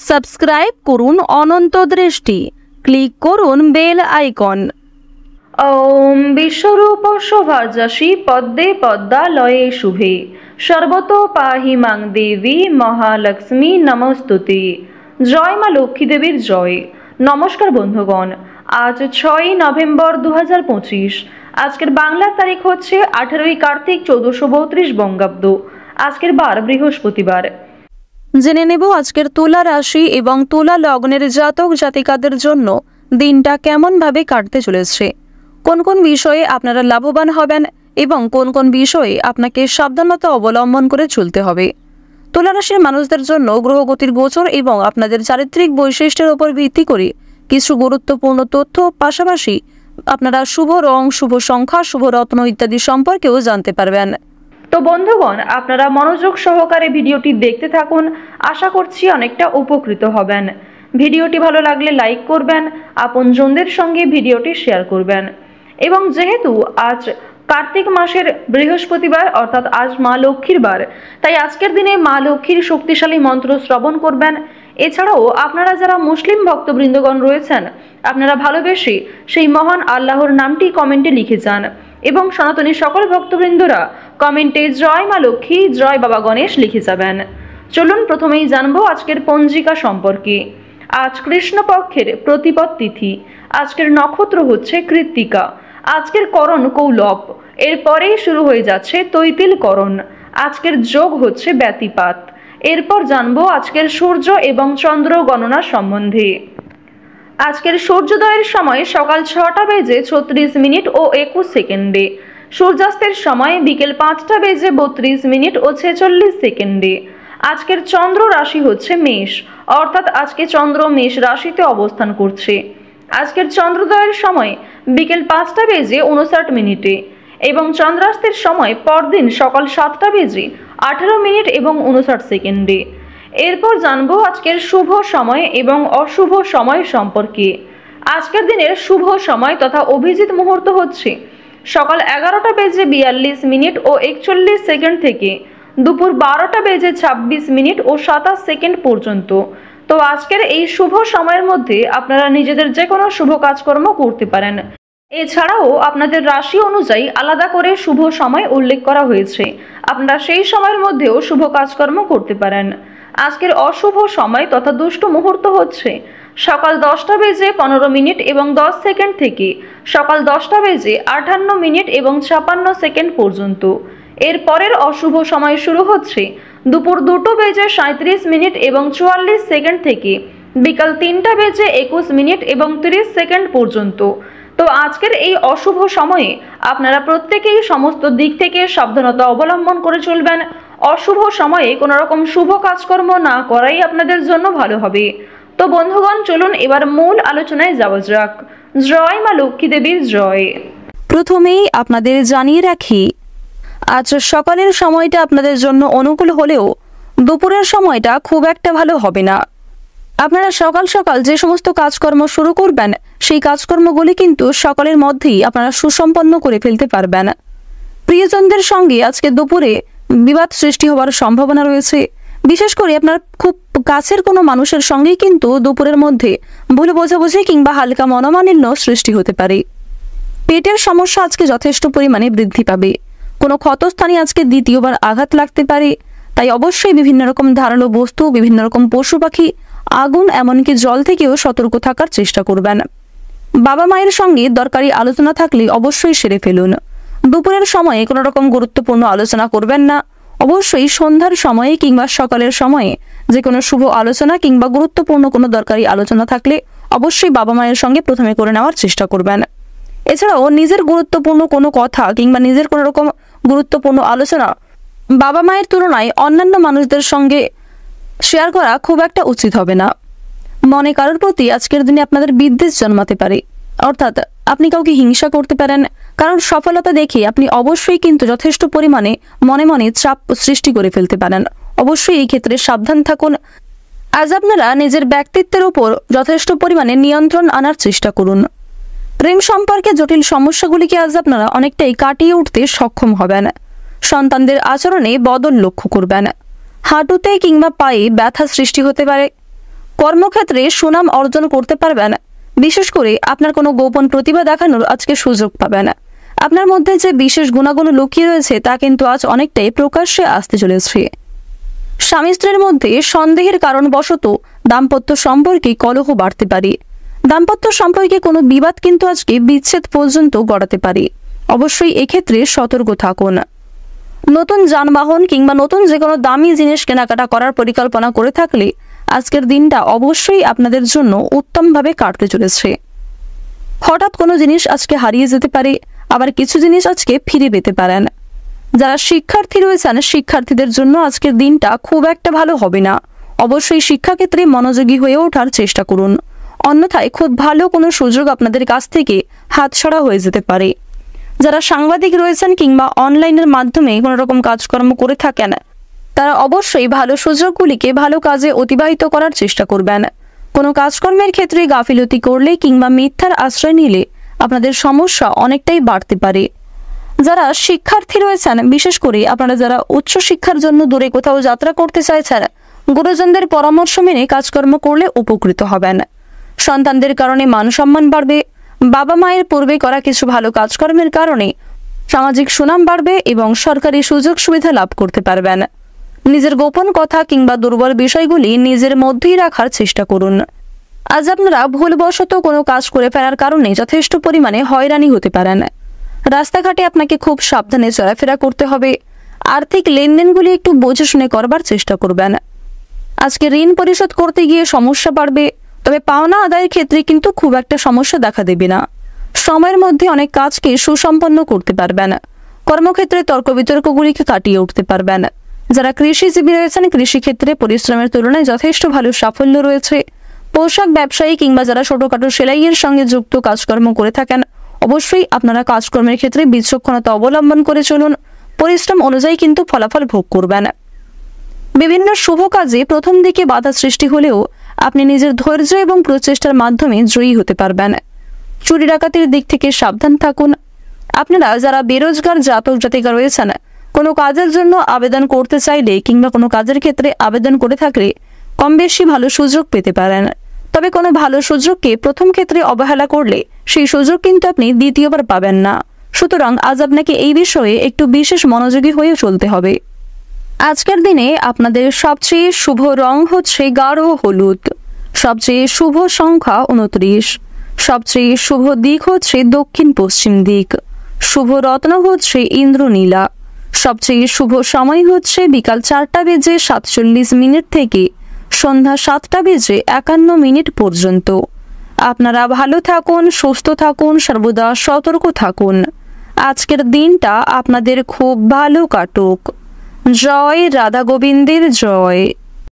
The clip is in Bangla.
সাবস্ক্রাইব করুন অনন্ত দৃষ্টি, ক্লিক করুন বেল আইকন। ওম বিশ্বরূপ শোভার্যাসী পদ্মে পদ্মালয়ে শুভে সর্বতো পাহি মাং দেবী মহালক্ষ্মী নমস্তুতে। জয় মা লক্ষ্মী দেবীর জয়। নমস্কার বন্ধুগণ, আজ 6ই নভেম্বর 2025। আজকের বাংলার তারিখ হচ্ছে 18ই কার্তিক 1432 বঙ্গাব্দ। আজকের বার বৃহস্পতিবার। জেনে নেব আজকের তুলা রাশি এবং তুলা লগ্নের জাতক জাতিকাদের জন্য দিনটা কেমনভাবে কাটতে চলেছে, কোন কোন বিষয়ে আপনারা লাভবান হবেন এবং কোন কোন বিষয়ে আপনাকে সাবধানতা অবলম্বন করে চলতে হবে। তুলা রাশির মানুষদের জন্য গ্রহগতির গোচর এবং আপনাদের চারিত্রিক বৈশিষ্ট্যের উপর ভিত্তি করে কিছু গুরুত্বপূর্ণ তথ্য, পাশাপাশি আপনারা শুভ রং, শুভ সংখ্যা, শুভ রত্ন ইত্যাদি সম্পর্কেও জানতে পারবেন। তো বন্ধুগণ, আপনারা মনোযোগ সহকারে ভিডিওটি দেখতে থাকুন। আশা করছি অনেকটা উপকৃত হবেন। ভিডিওটি ভালো লাগলে লাইক করবেন, আপনজনদের সঙ্গে ভিডিওটি শেয়ার করবেন। এবং যেহেতু আজ কার্তিক মাসের বৃহস্পতিবার, অর্থাৎ আজ মা লক্ষ্মীর বার, তাই আজকের দিনে মা লক্ষ্মীর শক্তিশালী মন্ত্র শ্রবণ করবেন। এছাড়াও আপনারা যারা মুসলিম ভক্তবৃন্দগণ রয়েছেন, আপনারা ভালোবেসে সেই মহান আল্লাহর নামটি কমেন্টে লিখে যান এবং সনাতনী সকল ভক্তবৃন্দরা কমেন্টে জয় মা লক্ষ্মী, জয় বাবা গণেশ লিখে যাবেন। চলুন প্রথমেই জানবো আজকের পঞ্জিকা সম্পর্কে। আজ কৃষ্ণপক্ষের প্রতিপদ তিথি। আজকের নক্ষত্র হচ্ছে কৃত্তিকা। আজকের করণ কৌলব। এরপরেই শুরু হয়ে যাচ্ছে তৈতিল করণ। আজকের যোগ হচ্ছে ব্যতিপাত। এরপর জানবো আজকের সূর্য এবং চন্দ্র গণনা সম্বন্ধে। আজকের সূর্যোদয়ের সময় সকাল 6টা বেজে 36 মিনিট ও 21 সেকেন্ডে। সূর্যাস্তের সময় বিকেল 5টা বেজে 32 মিনিট ও 46 সেকেন্ডে। আজকের চন্দ্র রাশি হচ্ছে মেষ, অর্থাৎ আজকে চন্দ্র মেষ রাশিতে অবস্থান করছে। আজকের চন্দ্রোদয়ের সময় বিকেল 5টা বেজে 59 মিনিটে এবং চন্দ্রাস্তের সময় পরদিন সকাল 7টা বেজে 18 মিনিট এবং 59 সেকেন্ডে। এরপর জানবো আজকের শুভ সময় এবং অশুভ সময় সম্পর্কে। আজকের দিনের শুভ সময় তথা অভিজিৎ মুহূর্ত হচ্ছে সকাল 11টা বেজে 42 মিনিট ও 41 সেকেন্ড থেকে দুপুর 12টা বেজে 26 মিনিট ও 27 সেকেন্ড পর্যন্ত। তো আজকের এই শুভ সময়ের মধ্যে আপনারা নিজেদের যে কোনো শুভ কাজকর্ম করতে পারেন। এছাড়াও আপনাদের রাশি অনুযায়ী আলাদা করে শুভ সময় উল্লেখ করা হয়েছে, আপনারা সেই সময়ের মধ্যেও শুভ কাজকর্ম করতে পারেন। আজকের অশুভ সময় তথা দুষ্ট মুহূর্ত হচ্ছে সকাল 10টা বেজে 15 মিনিট এবং 10 সেকেন্ড থেকে সকাল 10টা বেজে 58 মিনিট এবং 56 সেকেন্ড পর্যন্ত। এর পরের অশুভ সময় শুরু হচ্ছে দুপুর 2টো বেজে 37 মিনিট এবং 44 সেকেন্ড থেকে বিকাল 3টা বেজে 21 মিনিট এবং 30 সেকেন্ড পর্যন্ত। তো আজকের এই অশুভ সময়ে আপনারা প্রত্যেকেই সমস্ত দিক থেকে সাবধানতা অবলম্বন করে চলবেন। অশুভ সময়ে কোনো রকম শুভ কাজকর্ম না করাই আপনাদের জন্য ভালো হবে। তো বন্ধুগণ, চলুন এবার মূল আলোচনায় যাওয়া যাক। জয় মা লক্ষ্মী দেবীর জয়। প্রথমেই আপনাদের জানিয়ে রাখি, আজ সকালের সময়টা আপনাদের জন্য অনুকূল হলেও দুপুরের সময়টা খুব একটা ভালো হবে না। আপনারা সকাল সকাল যে সমস্ত কাজকর্ম শুরু করবেন, সেই কাজকর্মগুলি কিন্তু সকালের মধ্যেই আপনারা সুসম্পন্ন করে ফেলতে পারবেন। প্রিয়জনদের সঙ্গে আজকে দুপুরে বিবাদ সৃষ্টি হওয়ার সম্ভাবনা রয়েছে। বিশেষ করে আপনার খুব কাছের কোনো মানুষের সঙ্গেই কিন্তু দুপুরের মধ্যে ভুল বোঝাবুঝি কিংবা হালকা মনোমালিন্য সৃষ্টি হতে পারে। পেটের সমস্যা আজকে যথেষ্ট পরিমাণে বৃদ্ধি পাবে। কোনো ক্ষতস্থানে আজকে দ্বিতীয়বার আঘাত লাগতে পারে। তাই অবশ্যই বিভিন্ন রকম ধারালো বস্তু, বিভিন্ন রকম পশু পাখি, আগুন, এমনকি জল থেকেও সতর্ক থাকার চেষ্টা করবেন। বাবা মায়ের সঙ্গে দরকারি আলোচনা থাকলে অবশ্যই সেরে ফেলুন। দুপুরের সময়ে কোনো রকম গুরুত্বপূর্ণ আলোচনা করবেন না। অবশ্যই সন্ধ্যার সময়ে কিংবা সকালের সময়ে যে কোনো শুভ আলোচনা কিংবা গুরুত্বপূর্ণ কোনো দরকারি আলোচনা থাকলে অবশ্যই বাবা মায়ের সঙ্গে প্রথমে করে নেওয়ার চেষ্টা করবেন। এছাড়াও নিজের গুরুত্বপূর্ণ কোনো কথা কিংবা নিজের কোনো রকম গুরুত্বপূর্ণ আলোচনা বাবা মায়ের তুলনায় অন্যান্য মানুষদের সঙ্গে শেয়ার করা খুব একটা উচিত হবে না। মনে কারোর প্রতি আজকের দিনে আপনাদের বিদ্বেষ জন্মাতে পারে, অর্থাৎ আপনি কাউকে হিংসা করতে পারেন। কারণ সফলতা দেখে আপনি অবশ্যই কিন্তু যথেষ্ট পরিমাণে মনে মনে চাপ সৃষ্টি করে ফেলতে পারেন। অবশ্যই এই ক্ষেত্রে সাবধান থাকুন। আজ আপনারা নিজের ব্যক্তিত্বের উপর যথেষ্ট পরিমাণে নিয়ন্ত্রণ আনার চেষ্টা করুন। প্রেম সম্পর্কে জটিল সমস্যাগুলিকে আজ আপনারা অনেকটাই কাটিয়ে উঠতে সক্ষম হবেন। সন্তানদের আচরণে বদল লক্ষ্য করবেন। হাঁটুতে কিংবা পায়ে ব্যথা সৃষ্টি হতে পারে। কর্মক্ষেত্রে সুনাম অর্জন করতে পারবেন। বিশেষ করে আপনার কোনো গোপন প্রতিভা দেখানোর আজকে সুযোগ পাবেন। আপনার মধ্যে যে বিশেষ গুণাগুণ লুকিয়ে রয়েছে তা কিন্তু আজ অনেকটাই প্রকাশ্যে আসতে চলেছে। স্বামী স্ত্রীর মধ্যে সন্দেহের কারণবশত দাম্পত্য সম্পর্কে কলহ বাড়তে পারে। দাম্পত্য সম্পর্কে কোনো বিবাদ কিন্তু আজকে বিচ্ছেদ পর্যন্ত গড়াতে পারে। অবশ্যই এক্ষেত্রে সতর্ক থাকুন। নতুন যানবাহন কিংবা নতুন যে কোনো দামি জিনিস কেনাকাটা করার পরিকল্পনা করে থাকলে আজকের দিনটা অবশ্যই আপনাদের জন্য উত্তমভাবে কাটতে চলেছে। হঠাৎ কোনো জিনিস আজকে হারিয়ে যেতে পারে, আবার কিছু জিনিস আজকে ফিরে পেতে পারেন। যারা শিক্ষার্থী রয়েছেন শিক্ষার্থীদের জন্য আজকের দিনটা খুব একটা ভালো হবে না। অবশ্যই শিক্ষাক্ষেত্রে মনোযোগী হয়ে ওঠার চেষ্টা করুন, অন্যথায় খুব ভালো কোনো সুযোগ আপনাদের কাছ থেকে হাতছাড়া হয়ে যেতে পারে। যারা সাংবাদিক রয়েছেন কিংবা অনলাইনের মাধ্যমে কোনো রকম কাজকর্ম করে থাকেন তারা অবশ্যই ভালো সুযোগগুলিকে ভালো কাজে অতিবাহিত করার চেষ্টা করবেন। কোনো কাজকর্মের ক্ষেত্রে গাফিলতি করলে কিংবা মিথ্যার আশ্রয় নিলে আপনাদের সমস্যা অনেকটাই বাড়তে পারে। যারা শিক্ষার্থী রয়েছেন, বিশেষ করে আপনারা যারা উচ্চশিক্ষার জন্য দূরে কোথাও যাত্রা করতে চাইছেন, গুরুজনদের পরামর্শ মেনে কাজকর্ম করলে উপকৃত হবেন। সন্তানদের কারণে মান সম্মান বাড়বে। বাবা মায়ের পূর্বে করা কিছু ভালো কাজকর্মের কারণে সামাজিক সুনাম বাড়বে এবং সরকারি সুযোগ সুবিধা লাভ করতে পারবেন। নিজের গোপন কথা কিংবা দুর্বল বিষয়গুলি নিজের মধ্যেই রাখার চেষ্টা করুন। আজ আপনারা ভুলবশত কোনো কাজ করে ফেলার কারণে যথেষ্ট পরিমাণে হয়রানি হতে পারেন। রাস্তাঘাটে আপনাকে খুব সাবধানে চলাফেরা করতে হবে। আর্থিক লেনদেনগুলি একটু বুঝে শুনে করবার চেষ্টা করবেন। আজকে ঋণ পরিশোধ করতে গিয়ে সমস্যা বাড়বে, তবে পাওনা আদায়ের ক্ষেত্রে কিন্তু খুব একটা সমস্যা দেখা দেবে না। সময়ের মধ্যে অনেক কাজকে সুসম্পন্ন করতে পারবেন। কর্মক্ষেত্রে তর্ক বিতর্কগুলিকে কাটিয়ে উঠতে পারবেন। যারা কৃষিজীবী রয়েছেন কৃষিক্ষেত্রে পরিশ্রমের তুলনায় যথেষ্ট ভালো সাফল্য রয়েছে। পোশাক ব্যবসায়ী কিংবা যারা ছোটখাটো সেলাইয়ের সঙ্গে যুক্ত কাজকর্ম করে থাকেন অবশ্যই আপনারা কাজকর্মের ক্ষেত্রে বিচক্ষণতা অবলম্বন করে চলুন। পরিশ্রম অনুযায়ী কিন্তু ফলাফল ভোগ করবেন। বিভিন্ন শুভ কাজে প্রথম দিকে বাধা সৃষ্টি হলেও আপনি নিজের ধৈর্য এবং প্রচেষ্টার মাধ্যমে জয়ী হতে পারবেন। চুরি ডাকাতির দিক থেকে সাবধান থাকুন। আপনারা যারা বেরোজগার জাতক জাতিকা রয়েছেন কোনো কাজের জন্য আবেদন করতে চাইলে কিংবা কোনো কাজের ক্ষেত্রে আবেদন করে থাকলে কম বেশি ভালো সুযোগ পেতে পারেন। তবে কোনো ভালো সুযোগকে প্রথম ক্ষেত্রে অবহেলা করলে সেই সুযোগ কিন্তু আপনি দ্বিতীয়বার পাবেন না। সুতরাং আজ আপনাকে এই বিষয়ে একটু বিশেষ মনোযোগী হয়ে চলতে হবে। আজকের দিনে আপনাদের সবচেয়ে শুভ রং হচ্ছে গাঢ় হলুদ, সবচেয়ে শুভ সংখ্যা 29, সবচেয়ে শুভ দিক হচ্ছে দক্ষিণ পশ্চিম দিক, শুভ রত্ন হচ্ছে ইন্দ্রনীলা, সবচেয়ে শুভ সময় হচ্ছে বিকাল 4:47 থেকে সন্ধ্যা 7:51 পর্যন্ত। আপনারা ভালো থাকুন, সুস্থ থাকুন, সর্বদা সতর্ক থাকুন। আজকের দিনটা আপনাদের খুব ভালো কাটুক। জয় রাধা গোবিন্দের জয়।